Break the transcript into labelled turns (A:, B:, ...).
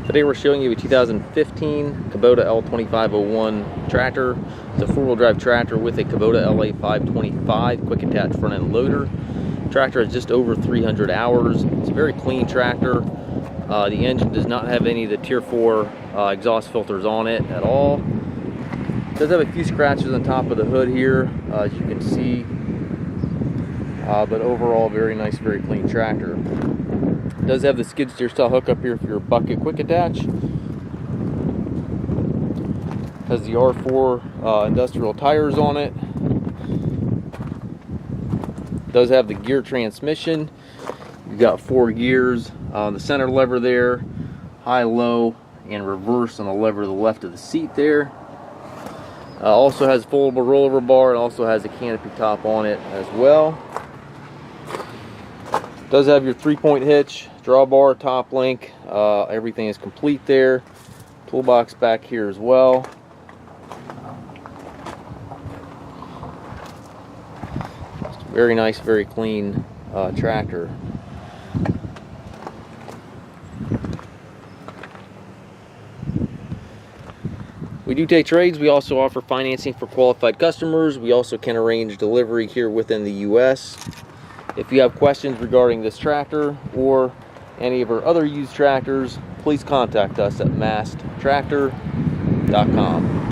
A: Today we're showing you a 2015 Kubota L2501 tractor. It's a four-wheel drive tractor with a Kubota LA525 quick attach front end loader. Tractor has just over 300 hours. It's a very clean tractor. The engine does not have any of the Tier 4 exhaust filters on it at all. It does have a few scratches on top of the hood here, as you can see, but overall very nice, very clean tractor. It does have the skid steer style hookup here for your bucket quick attach. Has the R4 industrial tires on it. Does have the gear transmission. You've got 4 gears on the center lever there, high, low, and reverse on the lever to the left of the seat there. Also has a foldable rollover bar. It also has a canopy top on it as well. Does have your 3-point hitch, drawbar, top link. Everything is complete there. Toolbox back here as well. Very nice, very clean tractor. We do take trades. We also offer financing for qualified customers. We also can arrange delivery here within the US. If you have questions regarding this tractor or any of our other used tractors, please contact us at masttractor.com.